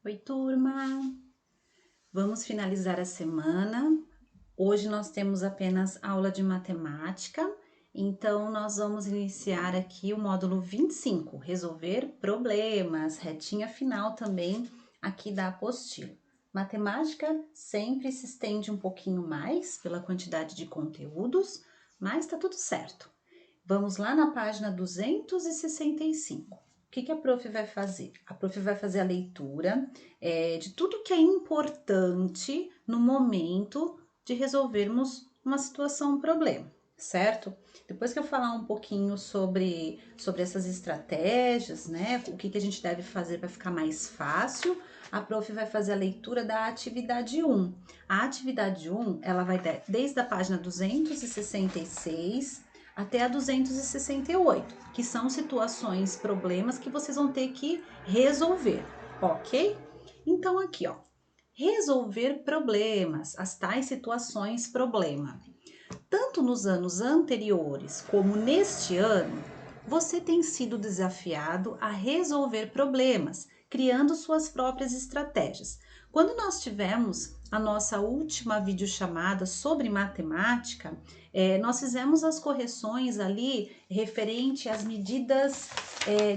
Oi, turma! Vamos finalizar a semana. Hoje nós temos apenas aula de matemática, então nós vamos iniciar aqui o módulo 25, resolver problemas, retinha final também aqui da apostila. Matemática sempre se estende um pouquinho mais pela quantidade de conteúdos, mas tá tudo certo. Vamos lá na página 265. O que a prof vai fazer? A prof vai fazer a leitura de tudo que é importante no momento de resolvermos uma situação, um problema, certo? Depois que eu falar um pouquinho sobre essas estratégias, né? O que a gente deve fazer para ficar mais fácil, a prof vai fazer a leitura da atividade 1. A atividade 1, ela vai desde a página 266 até a 268, que são situações, problemas que vocês vão ter que resolver, ok? Então aqui, ó, resolver problemas, as tais situações problema. Tanto nos anos anteriores como neste ano, você tem sido desafiado a resolver problemas, criando suas próprias estratégias. Quando nós tivemos a nossa última videochamada sobre matemática, nós fizemos as correções ali referente às medidas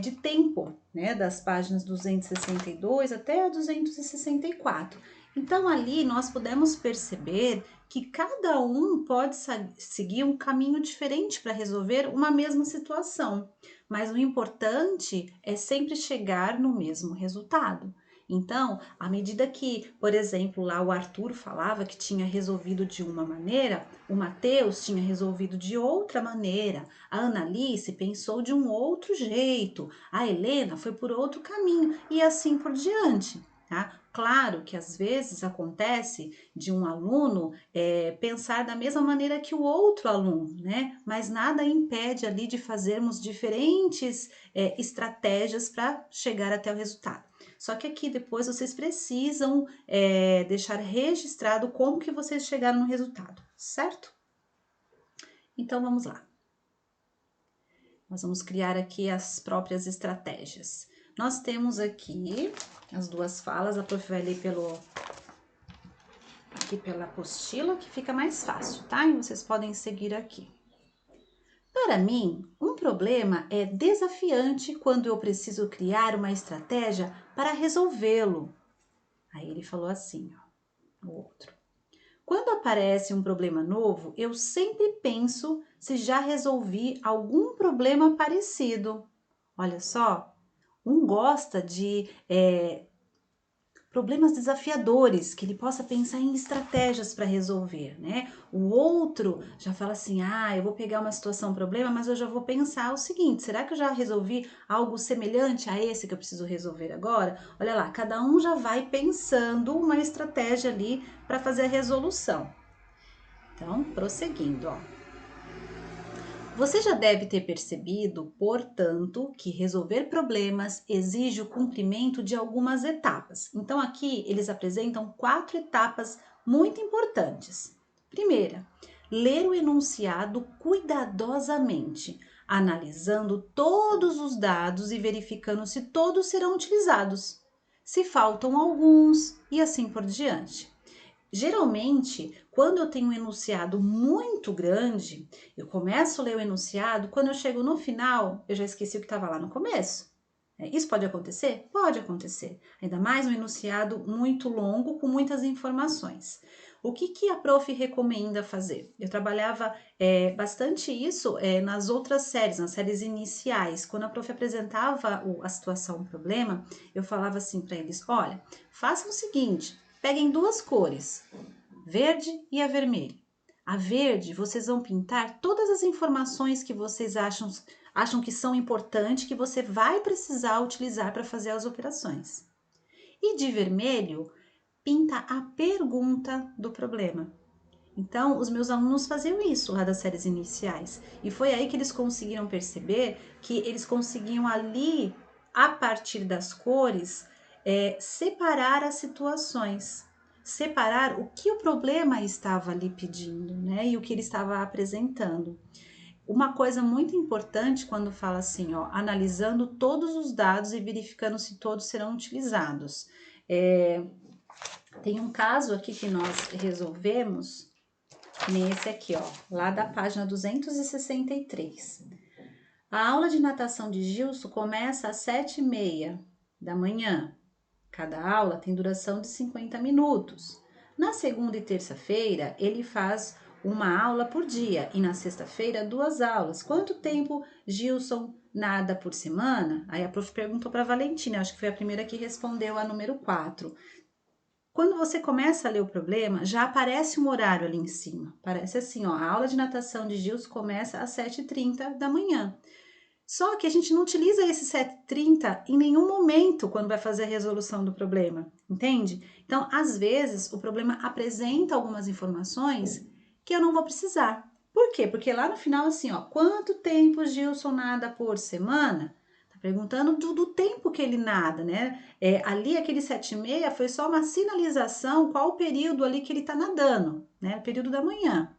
de tempo, né, das páginas 262 até a 264. Então ali nós podemos perceber que cada um pode seguir um caminho diferente para resolver uma mesma situação, mas o importante é sempre chegar no mesmo resultado. Então, à medida que, por exemplo, lá o Arthur falava que tinha resolvido de uma maneira, o Matheus tinha resolvido de outra maneira, a Annalice pensou de um outro jeito, a Helena foi por outro caminho e assim por diante. Tá? Claro que às vezes acontece de um aluno pensar da mesma maneira que o outro aluno, né? Mas nada impede ali de fazermos diferentes estratégias para chegar até o resultado. Só que aqui depois vocês precisam deixar registrado como que vocês chegaram no resultado, certo? Então vamos lá. Nós vamos criar aqui as próprias estratégias. Nós temos aqui as duas falas, a prof vai ler aqui pela apostila, que fica mais fácil, tá? E vocês podem seguir aqui. Para mim, um problema é desafiante quando eu preciso criar uma estratégia para resolvê-lo. Aí ele falou assim, ó, o outro. Quando aparece um problema novo, eu sempre penso se já resolvi algum problema parecido. Olha só, um gosta de problemas desafiadores, que ele possa pensar em estratégias para resolver, né? O outro já fala assim: eu vou pegar uma situação, um problema, mas eu já vou pensar o seguinte: será que eu já resolvi algo semelhante a esse que eu preciso resolver agora? Olha lá, cada um já vai pensando uma estratégia ali para fazer a resolução. Então, prosseguindo, ó. Você já deve ter percebido, portanto, que resolver problemas exige o cumprimento de algumas etapas. Então, aqui eles apresentam 4 etapas muito importantes. Primeira, ler o enunciado cuidadosamente, analisando todos os dados e verificando se todos serão utilizados, se faltam alguns e assim por diante. Geralmente, quando eu tenho um enunciado muito grande, eu começo a ler o enunciado, quando eu chego no final, eu já esqueci o que estava lá no começo. Isso pode acontecer? Pode acontecer. Ainda mais um enunciado muito longo, com muitas informações. O que a prof recomenda fazer? Eu trabalhava bastante isso nas outras séries, nas séries iniciais. Quando a prof apresentava a situação, o problema, eu falava assim para eles: olha, façam o seguinte, peguem duas cores, verde e a vermelha. A verde, vocês vão pintar todas as informações que vocês acham que são importantes, que você vai precisar utilizar para fazer as operações. E de vermelho, pinta a pergunta do problema. Então, os meus alunos faziam isso lá das séries iniciais. E foi aí que eles conseguiram perceber que eles conseguiam ali, a partir das cores, separar as situações. Separar o que o problema estava ali pedindo, né? E o que ele estava apresentando. Uma coisa muito importante quando fala assim, ó, analisando todos os dados e verificando se todos serão utilizados. Tem um caso aqui que nós resolvemos nesse aqui, ó, lá da página 263. A aula de natação de Gilson começa às 7h30 da manhã. Cada aula tem duração de 50 minutos. Na segunda e terça-feira, ele faz uma aula por dia e na sexta-feira 2 aulas. Quanto tempo Gilson nada por semana? Aí a prof perguntou para a Valentina, acho que foi a primeira que respondeu, a número 4. Quando você começa a ler o problema, já aparece um horário ali em cima. Parece assim, ó, a aula de natação de Gilson começa às 7h30 da manhã. Só que a gente não utiliza esse 7h30 em nenhum momento quando vai fazer a resolução do problema, entende? Então, às vezes, o problema apresenta algumas informações que eu não vou precisar. Por quê? Porque lá no final, assim, ó, quanto tempo Gilson nada por semana? Tá perguntando do tempo que ele nada, né? Ali, aquele 7h30 foi só uma sinalização qual o período ali que ele tá nadando, né? O período da manhã.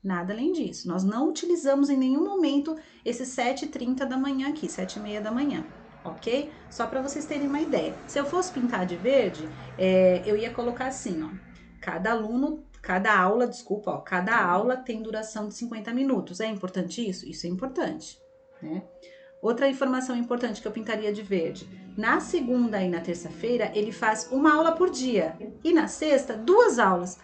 Nada além disso. Nós não utilizamos em nenhum momento esse 7h30 da manhã aqui, 7h30 da manhã, ok? Só para vocês terem uma ideia. Se eu fosse pintar de verde, eu ia colocar assim, ó. Cada aula tem duração de 50 minutos. É importante isso? Isso é importante, né? Outra informação importante que eu pintaria de verde. Na segunda e na terça-feira, ele faz uma aula por dia. E na sexta, 2 aulas.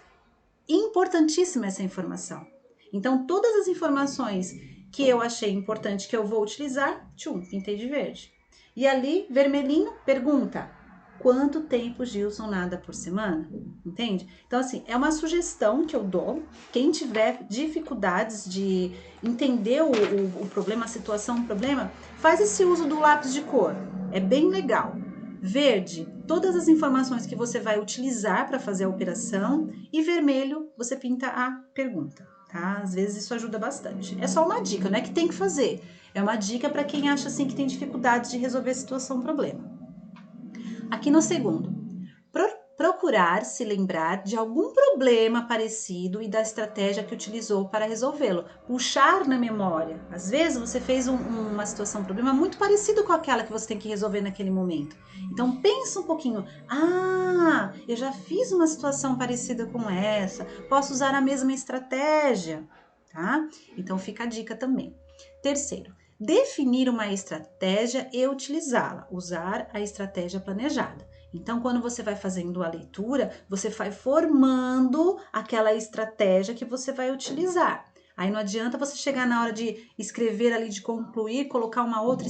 Importantíssima essa informação. Então, todas as informações que eu achei importante que eu vou utilizar, pintei de verde. E ali, vermelhinho, pergunta: quanto tempo Gilson nada por semana? Entende? Então, assim, é uma sugestão que eu dou. Quem tiver dificuldades de entender o problema, a situação, o problema, faz esse uso do lápis de cor. É bem legal. Verde, todas as informações que você vai utilizar para fazer a operação, e vermelho, você pinta a pergunta, tá? Às vezes isso ajuda bastante. É só uma dica, não é que tem que fazer. É uma dica para quem acha assim que tem dificuldade de resolver a situação, problema. Aqui no segundo, procurar se lembrar de algum problema parecido e da estratégia que utilizou para resolvê-lo. Puxar na memória. Às vezes você fez uma situação, um problema muito parecido com aquela que você tem que resolver naquele momento. Então pensa um pouquinho. Ah, eu já fiz uma situação parecida com essa. Posso usar a mesma estratégia, tá? Então fica a dica também. Terceiro, definir uma estratégia e utilizá-la. Usar a estratégia planejada. Então, quando você vai fazendo a leitura, você vai formando aquela estratégia que você vai utilizar. Aí não adianta você chegar na hora de escrever ali, de concluir, colocar uma outra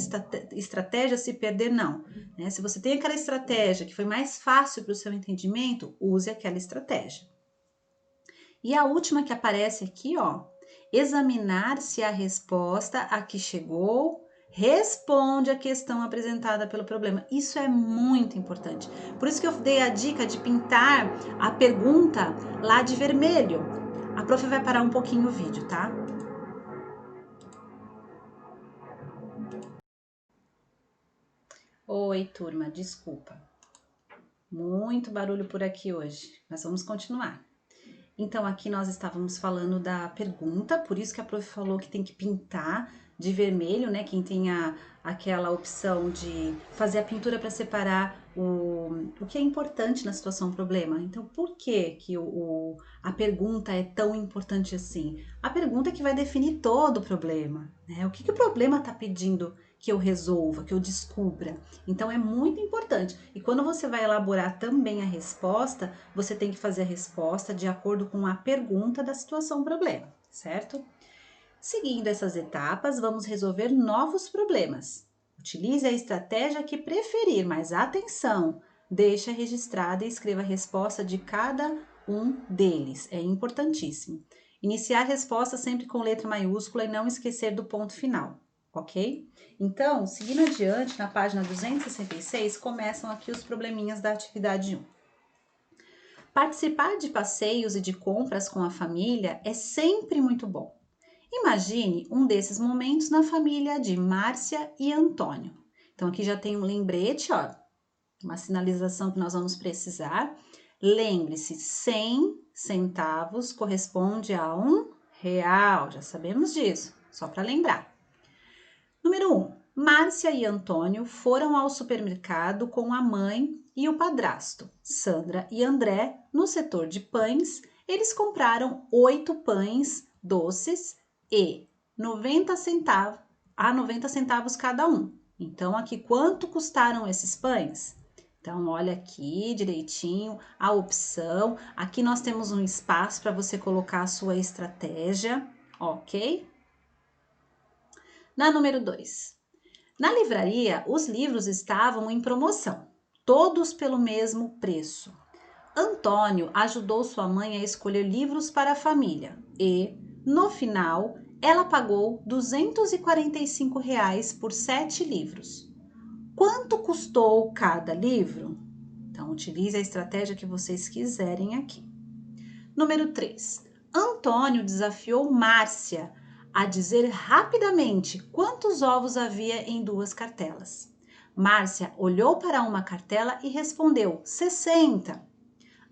estratégia, se perder, não. Né? Se você tem aquela estratégia que foi mais fácil para o seu entendimento, use aquela estratégia. E a última que aparece aqui, ó, examinar se a resposta a que chegou responde à questão apresentada pelo problema. Isso é muito importante. Por isso que eu dei a dica de pintar a pergunta lá de vermelho. A prof vai parar um pouquinho o vídeo, tá? Oi, turma, desculpa. Muito barulho por aqui hoje, mas vamos continuar. Então, aqui nós estávamos falando da pergunta, por isso que a prof falou que tem que pintar de vermelho, né? Quem tem aquela opção de fazer a pintura para separar o que é importante na situação problema. Então, por que a pergunta é tão importante assim? A pergunta é que vai definir todo o problema, né? O que o problema está pedindo que eu resolva, que eu descubra. Então, é muito importante. E quando você vai elaborar também a resposta, você tem que fazer a resposta de acordo com a pergunta da situação problema, certo? Seguindo essas etapas, vamos resolver novos problemas. Utilize a estratégia que preferir, mas atenção, deixa registrada e escreva a resposta de cada um deles, é importantíssimo. Iniciar a resposta sempre com letra maiúscula e não esquecer do ponto final, ok? Então, seguindo adiante, na página 266, começam aqui os probleminhas da atividade 1. Participar de passeios e de compras com a família é sempre muito bom. Imagine um desses momentos na família de Márcia e Antônio. Então, aqui já tem um lembrete, ó, uma sinalização que nós vamos precisar. Lembre-se, 100 centavos corresponde a R$1, já sabemos disso, só para lembrar. Número 1. Márcia e Antônio foram ao supermercado com a mãe e o padrasto, Sandra e André, no setor de pães, eles compraram 8 pães doces e 90 centavos cada um. Então, aqui, quanto custaram esses pães? Então, olha aqui direitinho a opção. Aqui nós temos um espaço para você colocar a sua estratégia, ok? Na número 2. Na livraria, os livros estavam em promoção, todos pelo mesmo preço. Antônio ajudou sua mãe a escolher livros para a família e, no final, ela pagou R$ 245 por 7 livros. Quanto custou cada livro? Então, utilize a estratégia que vocês quiserem aqui. Número 3. Antônio desafiou Márcia a dizer rapidamente quantos ovos havia em 2 cartelas. Márcia olhou para uma cartela e respondeu 60.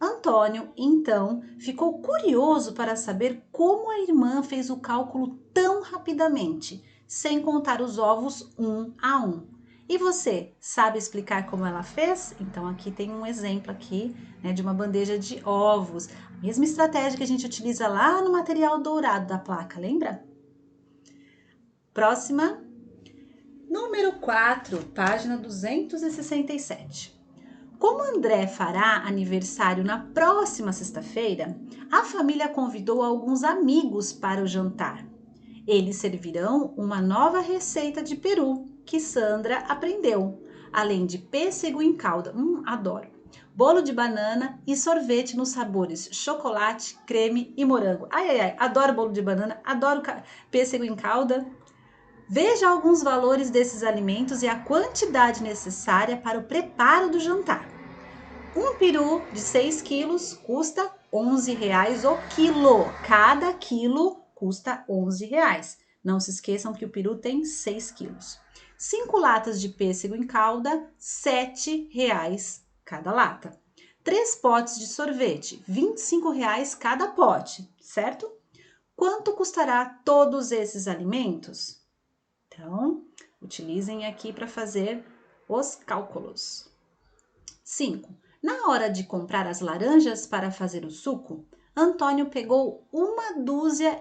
Antônio, então, ficou curioso para saber como a irmã fez o cálculo tão rapidamente, sem contar os ovos um a um. E você, sabe explicar como ela fez? Então, aqui tem um exemplo aqui, né, de uma bandeja de ovos. A mesma estratégia que a gente utiliza lá no material dourado da placa, lembra? Próxima. Número 4, página 267. Como André fará aniversário na próxima sexta-feira, a família convidou alguns amigos para o jantar. Eles servirão uma nova receita de peru que Sandra aprendeu, além de pêssego em calda, adoro, bolo de banana e sorvete nos sabores chocolate, creme e morango. Ai, adoro bolo de banana, adoro pêssego em calda. Veja alguns valores desses alimentos e a quantidade necessária para o preparo do jantar. Um peru de 6 quilos custa R$ 11,00 o quilo. Cada quilo custa R$ 11,00. Não se esqueçam que o peru tem 6 quilos. 5 latas de pêssego em calda, R$ 7,00 cada lata. 3 potes de sorvete, R$ 25,00 cada pote, certo? Quanto custará todos esses alimentos? Então, utilizem aqui para fazer os cálculos. 5. Na hora de comprar as laranjas para fazer o suco, Antônio pegou 1,5 dúzias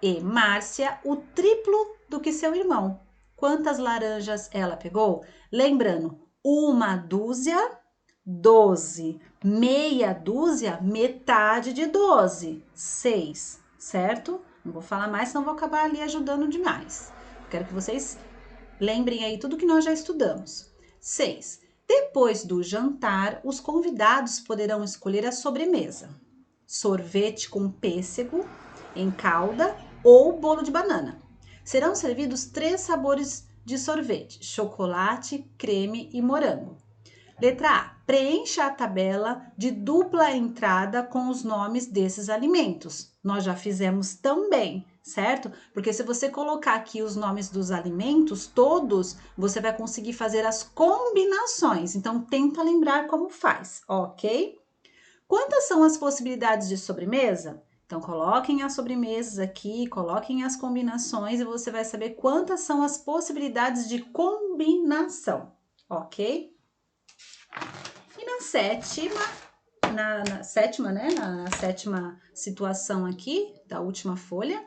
e Márcia o triplo do que seu irmão. Quantas laranjas ela pegou? Lembrando, 1 dúzia, 12. Meia dúzia, metade de 12, 6, certo? Não vou falar mais, senão vou acabar ali ajudando demais. Quero que vocês lembrem aí tudo que nós já estudamos. 6. Depois do jantar, os convidados poderão escolher a sobremesa: sorvete com pêssego em calda ou bolo de banana. Serão servidos 3 sabores de sorvete: chocolate, creme e morango. Letra A. Preencha a tabela de dupla entrada com os nomes desses alimentos. Nós já fizemos também, certo? Porque se você colocar aqui os nomes dos alimentos todos, você vai conseguir fazer as combinações. Então, tenta lembrar como faz, ok? Quantas são as possibilidades de sobremesa? Então, coloquem as sobremesas aqui, coloquem as combinações e você vai saber quantas são as possibilidades de combinação, ok? E na sétima situação aqui, da última folha,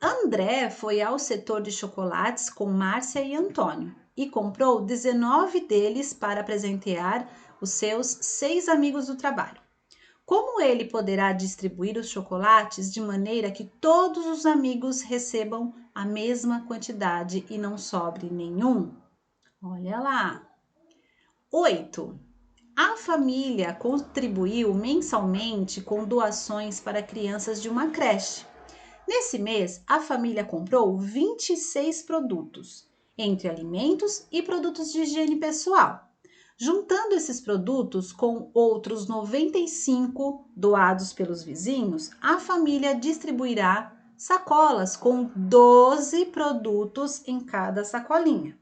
André foi ao setor de chocolates com Márcia e Antônio e comprou 19 deles para presentear os seus 6 amigos do trabalho. Como ele poderá distribuir os chocolates de maneira que todos os amigos recebam a mesma quantidade e não sobre nenhum? Olha lá. 8. A família contribuiu mensalmente com doações para crianças de uma creche. Nesse mês, a família comprou 26 produtos, entre alimentos e produtos de higiene pessoal. Juntando esses produtos com outros 95 doados pelos vizinhos, a família distribuirá sacolas com 12 produtos em cada sacolinha.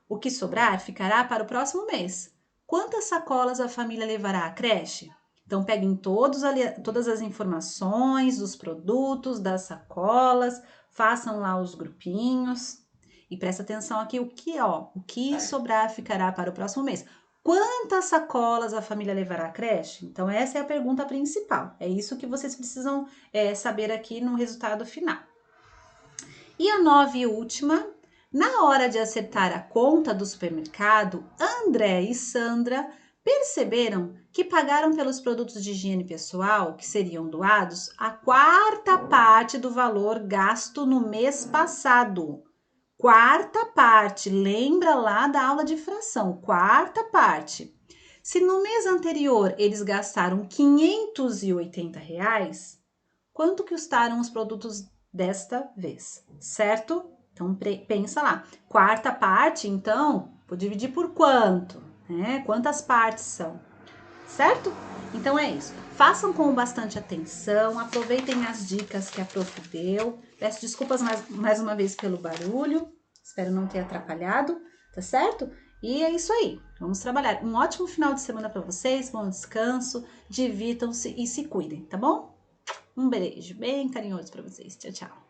O que sobrar ficará para o próximo mês. Quantas sacolas a família levará à creche? Então, peguem todas as informações dos produtos, das sacolas, façam lá os grupinhos e presta atenção aqui o que sobrar ficará para o próximo mês. Quantas sacolas a família levará à creche? Então, essa é a pergunta principal. É isso que vocês precisam saber aqui no resultado final. E a 9 e última, na hora de acertar a conta do supermercado, André e Sandra perceberam que pagaram pelos produtos de higiene pessoal que seriam doados a quarta parte do valor gasto no mês passado. Quarta parte, lembra lá da aula de fração, quarta parte. Se no mês anterior eles gastaram R$ 580, quanto custaram os produtos desta vez, certo? Então pensa lá, quarta parte, então, vou dividir por quanto, né? Quantas partes são, certo? Então é isso. Façam com bastante atenção, aproveitem as dicas que a prof deu. Peço desculpas mais uma vez pelo barulho, espero não ter atrapalhado, tá certo? E é isso aí, vamos trabalhar. Um ótimo final de semana para vocês, bom descanso, divirtam-se e se cuidem, tá bom? Um beijo bem carinhoso para vocês. Tchau, tchau.